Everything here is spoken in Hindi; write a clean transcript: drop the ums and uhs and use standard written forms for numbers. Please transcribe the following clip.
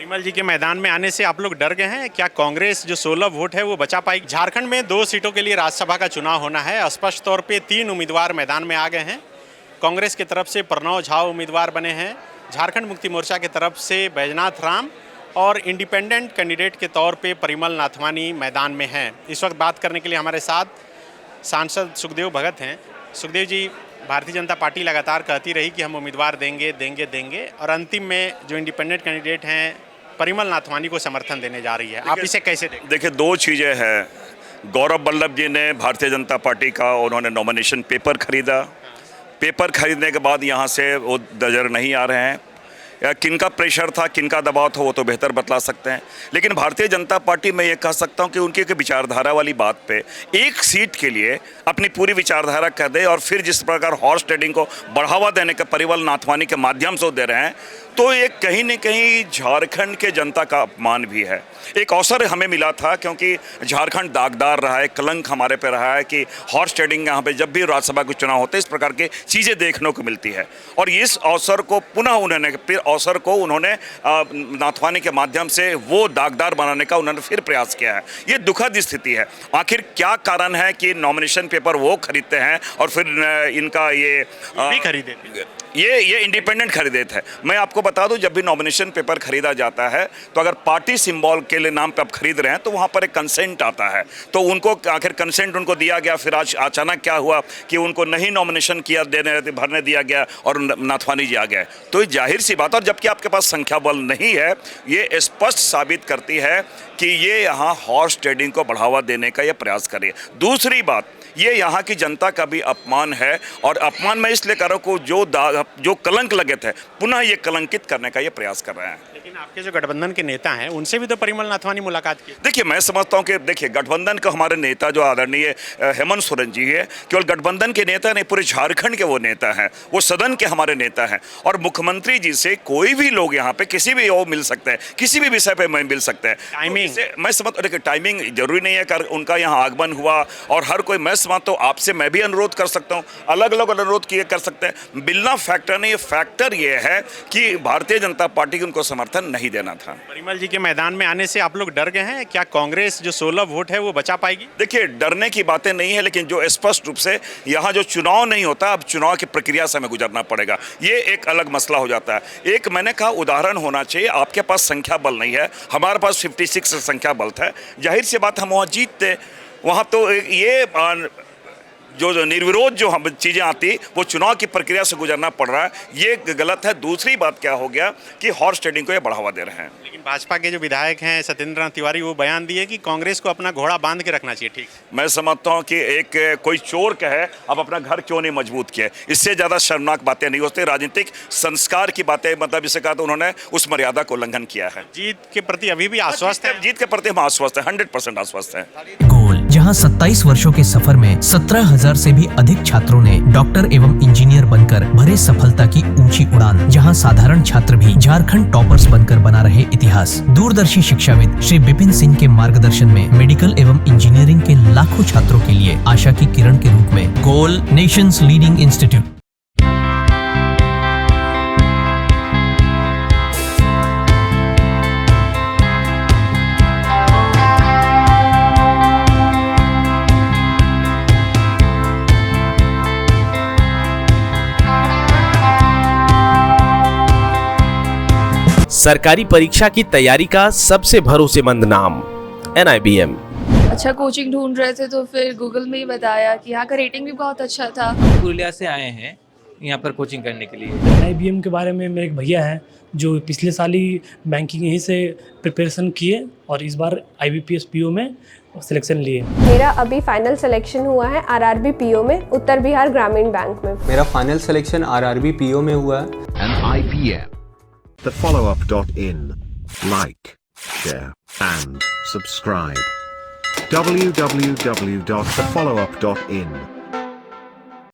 परिमल जी के मैदान में आने से आप लोग डर गए हैं क्या? कांग्रेस जो 16 वोट है वो बचा पाएगी? झारखंड में 2 सीटों के लिए राज्यसभा का चुनाव होना है। स्पष्ट तौर पे 3 उम्मीदवार मैदान में आ गए हैं। कांग्रेस की तरफ से प्रणव झा उम्मीदवार बने हैं, झारखंड मुक्ति मोर्चा की तरफ से बैजनाथ राम और इंडिपेंडेंट कैंडिडेट के तौर पे परिमल नाथवानी मैदान में हैं। इस वक्त बात करने के लिए हमारे साथ सांसद सुखदेव भगत हैं। सुखदेव जी, भारतीय जनता पार्टी लगातार कहती रही कि हम उम्मीदवार देंगे देंगे देंगे और अंतिम में जो इंडिपेंडेंट कैंडिडेट हैं परिमल नाथवानी को समर्थन देने जा रही है। आप इसे कैसे देखते? देखिए, 2 चीज़ें हैं। गौरव वल्लभ जी ने भारतीय जनता पार्टी का उन्होंने नॉमिनेशन पेपर खरीदा। पेपर खरीदने के बाद यहाँ से वो नजर नहीं आ रहे हैं। या किनका प्रेशर था, किनका दबाव था, वो तो बेहतर बतला सकते हैं। लेकिन भारतीय जनता पार्टी में ये कह सकता हूँ कि उनकी एक विचारधारा वाली बात पे एक सीट के लिए अपनी पूरी विचारधारा कह दे और फिर जिस प्रकार हॉर्स ट्रेडिंग को बढ़ावा देने के परिमल नाथवानी के माध्यम से दे रहे हैं, तो ये कहीं न कहीं झारखंड के जनता का अपमान भी है। एक अवसर हमें मिला था क्योंकि झारखंड दागदार रहा है, कलंक हमारे पे रहा है कि हॉर्स ट्रेडिंग यहाँ पे जब भी राज्यसभा के चुनाव होते हैं इस प्रकार की चीज़ें देखने को मिलती है। और इस अवसर को उन्होंने नाथवानी के माध्यम से वो दागदार बनाने का उन्होंने फिर प्रयास किया है। ये दुखद स्थिति है। आखिर क्या कारण है कि नॉमिनेशन पेपर वो खरीदते हैं और फिर इनका ये खरीदे ये इंडिपेंडेंट खरीदे थे। मैं आपको बता दूं, जब भी नॉमिनेशन पेपर खरीदा जाता है तो अगर पार्टी सिंबल के लिए नाम पे आप खरीद रहे हैं तो वहाँ पर एक कंसेंट आता है। तो उनको आखिर कंसेंट उनको दिया गया, फिर आज अचानक क्या हुआ कि उनको नहीं नॉमिनेशन किया भरने दिया गया और नाथवानी जी आ गए। तो ये जाहिर सी बात, और जबकि आपके पास संख्या बल नहीं है, ये स्पष्ट साबित करती है कि ये यहाँ हॉर्स ट्रेडिंग को बढ़ावा देने का ये प्रयास करिए। दूसरी बात, ये यहाँ की जनता का भी अपमान है और अपमान मैं इसलिए कर रहा हूँ जो कलंक लगे थे पुनः ये कलंकित करने का ये प्रयास कर रहे हैं। लेकिन आपके जो गठबंधन के नेता हैं उनसे भी तो परिमल नाथवानी मुलाकात की। देखिए, मैं समझता हूं कि देखिए गठबंधन का हमारे नेता जो आदरणीय हेमंत सोरेन जी है, केवल गठबंधन के नेता नहीं, पूरे झारखंड के वो नेता हैं, वो सदन के हमारे नेता हैं। और मुख्यमंत्री जी से कोई भी लोग यहाँ पे किसी भी वो मिल सकते हैं, किसी भी विषय पे मिल सकते हैं। टाइमिंग मैं समझता, देखिए टाइमिंग जरूरी नहीं है कि उनका यहाँ आगमन हुआ और हर कोई, मैं समझता हूँ आपसे मैं भी अनुरोध कर सकता हूँ, अलग अलग अनुरोध किए कर सकते हैं। मिलना फैक्टर नहीं, फैक्टर ये है कि भारतीय जनता पार्टी को उनको समर्थन नहीं देना था। परिमल जी के मैदान में आने से आप लोग डर गए हैं क्या? कांग्रेस जो 16 वोट है वो बचा पाएगी? देखिए, डरने की बातें नहीं है, लेकिन जो स्पष्ट रूप से यहाँ जो चुनाव नहीं होता, अब चुनाव की प्रक्रिया से हमें गुजरना पड़ेगा, ये एक अलग मसला हो जाता है। एक मैंने कहा उदाहरण होना चाहिए। आपके पास संख्या बल नहीं है, हमारे पास 56 संख्या बल था, जाहिर सी बात हम वहाँ जीतते। वहाँ तो ये जो निर्विरोध जो हम चीज़ें आती वो चुनाव की प्रक्रिया से गुजरना पड़ रहा है, ये गलत है। दूसरी बात क्या हो गया कि हॉर्स ट्रेडिंग को ये बढ़ावा दे रहे हैं। लेकिन भाजपा के जो विधायक हैं सत्येंद्र नाथ तिवारी, वो बयान दिए कि कांग्रेस को अपना घोड़ा बांध के रखना चाहिए। ठीक, मैं समझता हूँ कि एक कोई चोर कहे अब अपना घर क्यों नहीं मजबूत किया, इससे ज़्यादा शर्मनाक बातें नहीं होती। राजनीतिक संस्कार की बातें, मतलब इसे कहा तो उन्होंने उस मर्यादा को उल्लंघन किया है। जीत के प्रति अभी भी आश्वस्त है? जीत के प्रति हम आश्वस्त हैं, 100% आश्वस्त हैं। गोल, जहां 27 वर्षों के सफर में 17,000 से भी अधिक छात्रों ने डॉक्टर एवं इंजीनियर बनकर भरे सफलता की ऊंची उड़ान, जहां साधारण छात्र भी झारखंड टॉपर्स बनकर बना रहे इतिहास। दूरदर्शी शिक्षाविद श्री विपिन सिंह के मार्गदर्शन में मेडिकल एवं इंजीनियरिंग के लाखों छात्रों के लिए आशा की किरण के रूप में गोल, नेशंस लीडिंग इंस्टीट्यूट। सरकारी परीक्षा की तैयारी का सबसे भरोसेमंद नाम NIBM। अच्छा कोचिंग ढूंढ रहे थे तो फिर गूगल में ही बताया कि यहाँ का रेटिंग भी बहुत अच्छा था। पुरुलिया से आए हैं यहाँ पर कोचिंग करने के लिए। NIBM के बारे में मेरे एक भैया हैं जो पिछले साल ही बैंकिंग यहीं से प्रिपरेशन किए और इस बार IBPS PO में सिलेक्शन लिए। मेरा अभी फाइनल सिलेक्शन हुआ है RRB PO में, उत्तर बिहार ग्रामीण बैंक में। मेरा फाइनल सिलेक्शन RRB PO में हुआ है। NIBM, thefollowup.in. Like, share and subscribe. www.thefollowup.in